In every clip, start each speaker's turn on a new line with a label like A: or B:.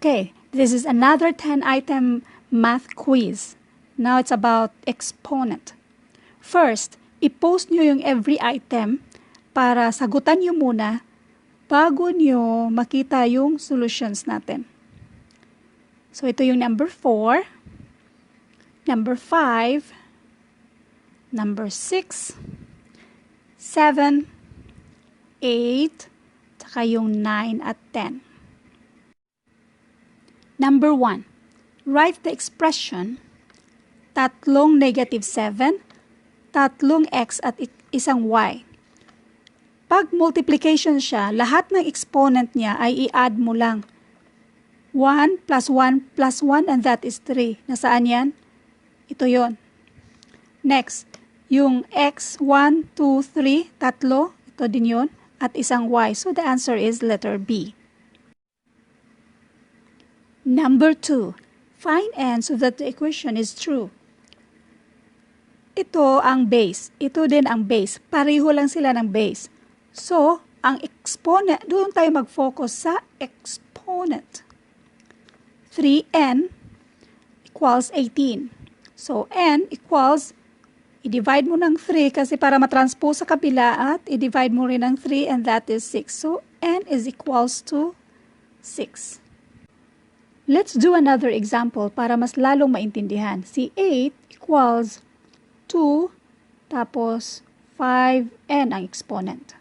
A: Okay, this is another 10-item math quiz. Now it's about exponent. First, i-post nyo yung every item para sagutan nyo muna bago nyo makita yung solutions natin. So ito yung number 4, number 5, number 6, 7, 8, tsaka yung 9 at 10. Number 1, write the expression 3 negative 7, 3 x at isang y. Pag multiplication siya, lahat ng exponent niya ay i-add mo lang. 1 plus 1 plus 1 and that is 3. Nasaan yan? Ito yon. Next, yung x, 1, 2, 3, tatlo, ito din yon, at isang y. So the answer is letter B. Number 2, find n so that the equation is true. Ito ang base. Ito din ang base. Pareho lang sila ng base. So, ang exponent, doon tayo mag-focus sa exponent. 3n equals 18. So, n equals, i-divide mo ng 3 kasi para matranspose sa kabila at i-divide mo rin ng 3 and that is 6. So, n is equals to 6. Let's do another example para mas lalong maintindihan. Si 8 equals 2 tapos 5n ang exponent.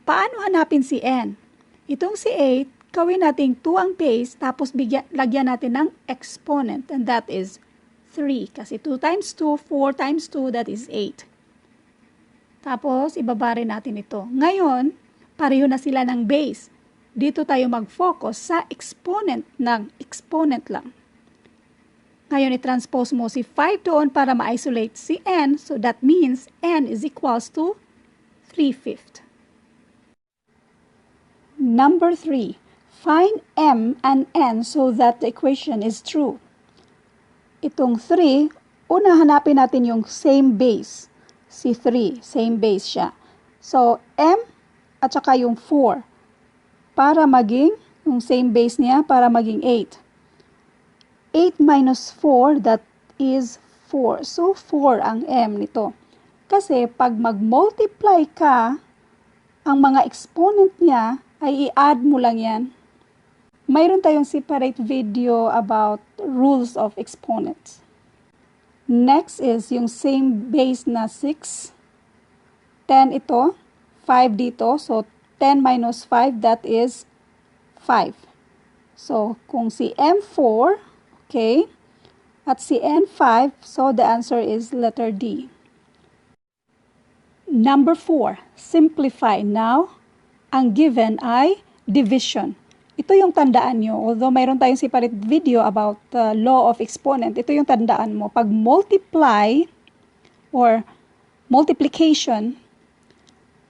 A: Paano hanapin si n? Itong si 8, gawin natin 2 ang base tapos lagyan natin ng exponent and that is 3. Kasi 2 times 2, 4 times 2, that is 8. Tapos ibaba rin natin ito. Ngayon, pareho na sila ng base. Dito tayo mag-focus sa exponent ng exponent lang. Ngayon, i-transpose mo si 5 doon para ma-isolate si n. So, that means n is equals to 3/5. Number 3. Find m and n so that the equation is true. Itong 3, una hanapin natin yung same base. Si 3, same base siya. So, m at saka yung 4. Para maging, yung same base niya, para maging 8. 8 minus 4, that is 4. So, 4 ang m nito. Kasi, pag mag-multiply ka, ang mga exponent niya, ay i-add mo lang yan. Mayroon tayong separate video about rules of exponents. Next is yung same base na 6. 10 ito, 5 dito, so 10 minus 5, that is 5. So, kung si M4, okay, at si N5, so the answer is letter D. Number 4, simplify. Now, ang given ay division. Ito yung tandaan nyo. Although mayroon tayong separate video about the law of exponent, ito yung tandaan mo. Pag multiply or multiplication,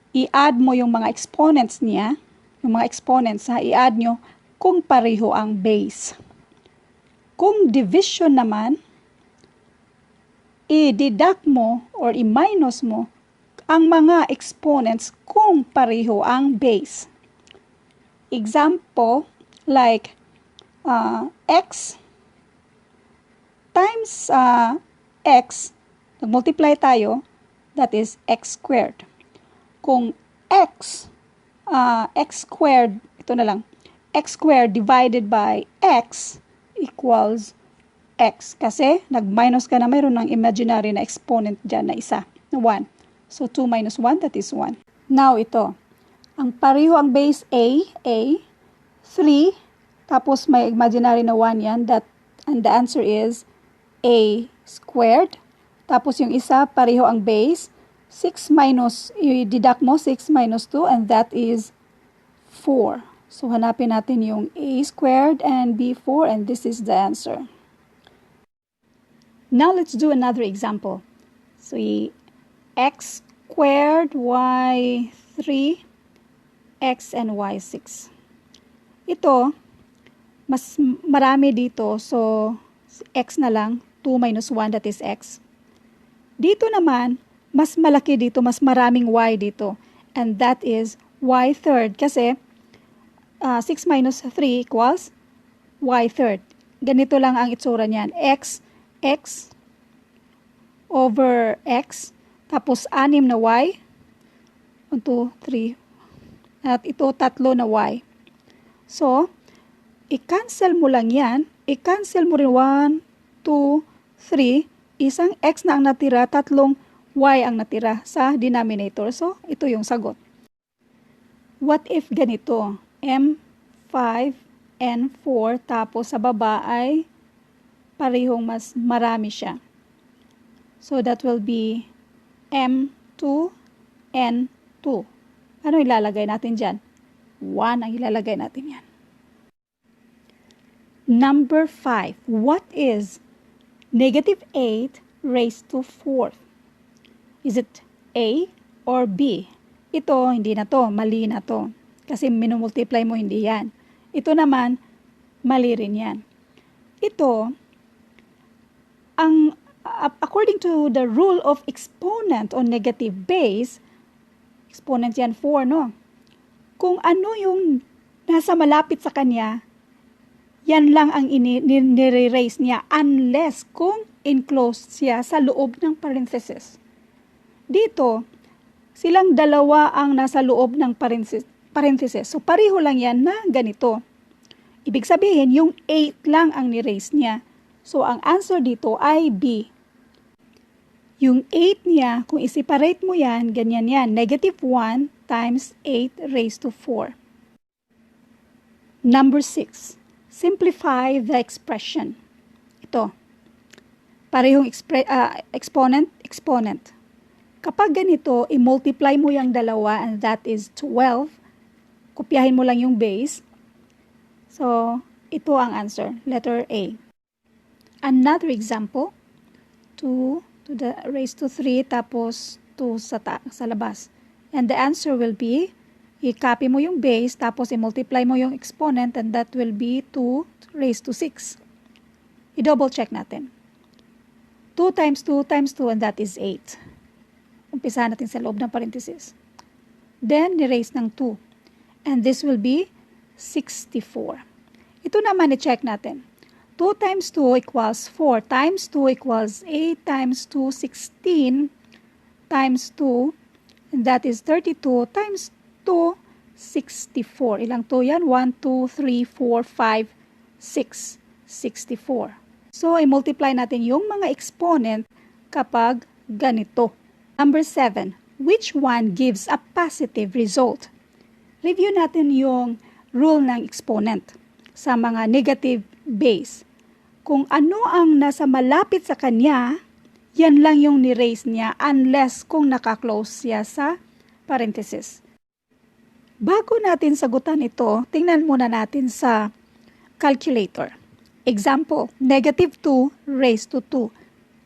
A: i-add mo yung mga exponents niya, yung mga exponents, i-add nyo kung pareho ang base. Kung division naman, i-deduct mo or i-minus mo ang mga exponents kung pareho ang base. Example, like x times x, nag-multiply tayo, that is x squared. Kung x squared, ito na lang, x squared divided by x equals x. Kasi, nag-minus ka na, mayroon ng imaginary na exponent dyan na isa, na 1. So, 2 minus 1, that is 1. Now, ito. Ang pareho ang base A, 3, tapos may imaginary na 1 yan, and the answer is A squared. Tapos yung isa, pareho ang base, 6 minus, i-deduct mo, 6 minus 2, and that is 4. So, hanapin natin yung A squared and B4, and this is the answer. Now, let's do another example. So, x squared, y 3, x and y 6. Ito, mas marami dito, so x na lang, 2 minus 1, that is x. Dito naman, mas malaki dito, mas maraming y dito. And that is y third. Kasi, 6 minus 3 equals y third. Ganito lang ang itsura niyan. X over x, tapos 6 na y. 1, 2, 3. At ito 3 na y. So, i-cancel mo lang yan. I-cancel mo rin 1, 2, 3. Isang x na ang natira, 3 y ang natira sa denominator. So, ito yung sagot. What if ganito? M5, N4, tapos sa baba ay parehong mas marami siya. So, that will be M2, N2. Ano ilalagay natin dyan? 1 ang ilalagay natin yan. Number 5. What is negative 8 raised to 4? Is it A or B? Ito, hindi na to. Mali na to. Kasi minumultiply mo, hindi yan. Ito naman, mali rin yan. Ito, according to the rule of exponent on negative base, exponent yan 4, no? Kung ano yung nasa malapit sa kanya, yan lang ang nire-raise niya unless kung enclosed siya sa loob ng parenthesis. Dito, silang dalawa ang nasa loob ng parenthesis. So, pareho lang yan na ganito. Ibig sabihin, yung 8 lang ang ni-raise niya. So, ang answer dito ay B. Yung 8 niya, kung i-separate mo yan, ganyan yan. Negative 1 times 8 raised to 4. Number 6. Simplify the expression. Ito. Parehong exponent. Kapag ganito, i-multiply mo yung dalawa and that is 12. Kopyahin mo lang yung base. So, ito ang answer. Letter A. Another example. 2 to the raised to 3 tapos 2 sa labas. And the answer will be, i-copy mo yung base tapos i-multiply mo yung exponent and that will be 2 raised to 6. I-double check natin. 2 times 2 times 2 and that is 8. Umpisahan natin sa loob ng parenthesis. Then, ni-raise ng 2. And this will be 64. Ito naman i-check natin. 2 times 2 equals 4 times 2 equals 8 times 2, 16 times 2, and that is 32 times 2, 64. Ilang 2 yan? 1, 2, 3, 4, 5, 6, 64. So, i-multiply natin yung mga exponent kapag ganito. Number 7. Which one gives a positive result? Review natin yung rule ng exponent sa mga negative base. Kung ano ang nasa malapit sa kanya, yan lang yung ni-raise niya unless kung naka-close siya sa parenthesis. Bago natin sagutan ito, tingnan muna natin sa calculator. Example, negative 2 raised to 2,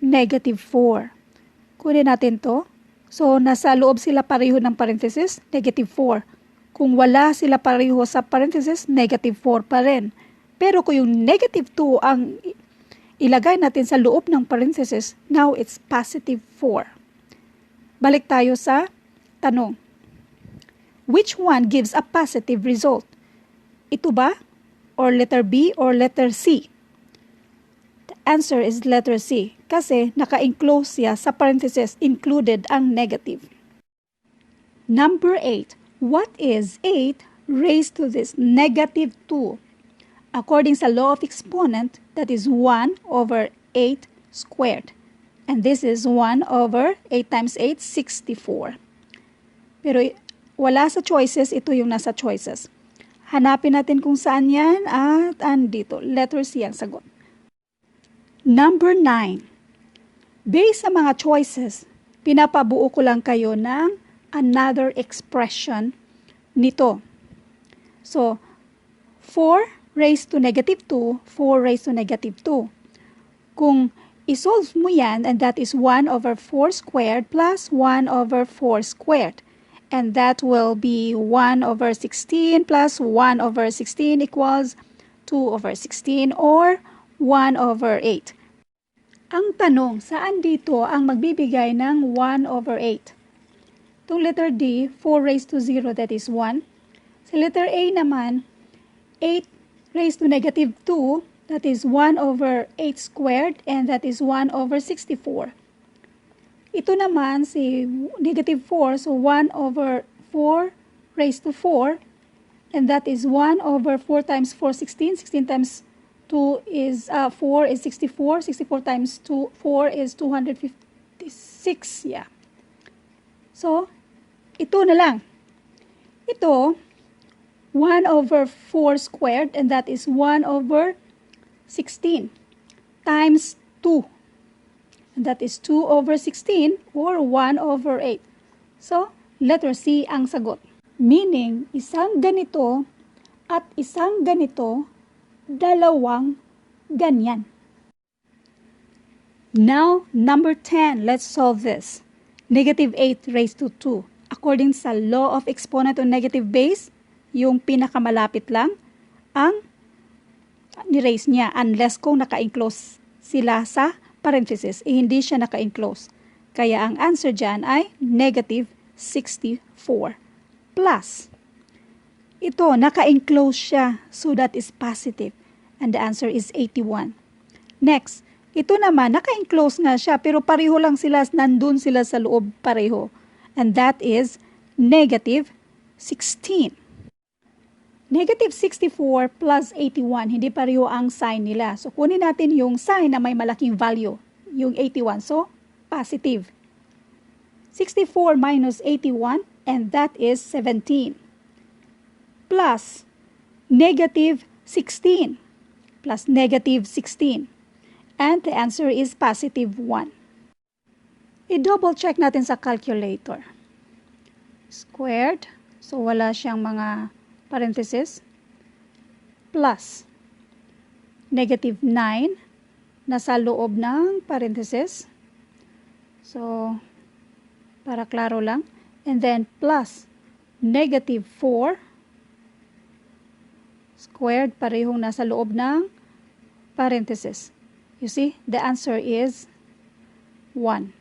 A: negative 4. Kunin natin to. So, nasa loob sila pareho ng parenthesis, negative 4. Kung wala sila pareho sa parenthesis, negative 4 pa rin. Pero kung yung negative 2 ang ilagay natin sa loob ng parenthesis, now it's positive 4. Balik tayo sa tanong. Which one gives a positive result? Ito ba? Or letter B or letter C? The answer is letter C kasi naka-enclose siya sa parenthesis, included ang negative. Number 8. What is 8 raised to this negative 2? According sa law of exponent, that is 1 over 8 squared. And this is 1 over 8 times 8, 64. Pero wala sa choices, ito yung nasa choices. Hanapin natin kung saan yan at andito. Letter C ang sagot. Number 9. Based sa mga choices, pinapabuo ko lang kayo ng another expression nito. So, 4 raised to negative 2, 4 raised to negative 2. Kung isolve mo yan, and that is 1 over 4 squared plus 1 over 4 squared. And that will be 1 over 16 plus 1 over 16 equals 2 over 16 or 1 over 8. Ang tanong, saan dito ang magbibigay ng 1 over 8? Itong letter D, 4 raised to 0, that is 1. Sa letter A naman, 8 raised to negative 2, that is 1 over 8 squared, and that is 1 over 64. Ito naman, si negative 4, so 1 over 4 raised to 4, and that is 1 over 4 times 4, 16. 16 times 2 is 4 is 64. 64 times 4 is 256. Yeah. So, ito na lang. Ito, 1 over 4 squared, and that is 1 over 16 times 2. And that is 2 over 16 or 1 over 8. So, letter C ang sagot. Meaning, isang ganito at isang ganito, dalawang ganyan. Now, number 10, let's solve this. Negative 8 raised to 2. According sa law of exponent on negative base, yung pinakamalapit lang ang ni-raise niya unless kung naka-enclose sila sa parenthesis, hindi siya naka-enclose. Kaya ang answer dyan ay negative 64 plus. Ito, naka-enclose siya, so that is positive. And the answer is 81. Next, ito naman, naka-enclose nga siya, pero pareho lang sila, nandun sila sa loob pareho. And that is negative 16. Negative 64 plus 81, hindi pareho ang sign nila. So, kunin natin yung sign na may malaking value, yung 81. So, positive. 64 minus 81, and that is 17. Plus negative 16. Plus negative 16. And the answer is positive 1. I-double check natin sa calculator. Squared. So, wala siyang mga parenthesis, plus negative 9 nasa loob ng parenthesis. So, para klaro lang. And then plus negative 4 squared, parehong nasa loob ng parenthesis. You see, the answer is 1.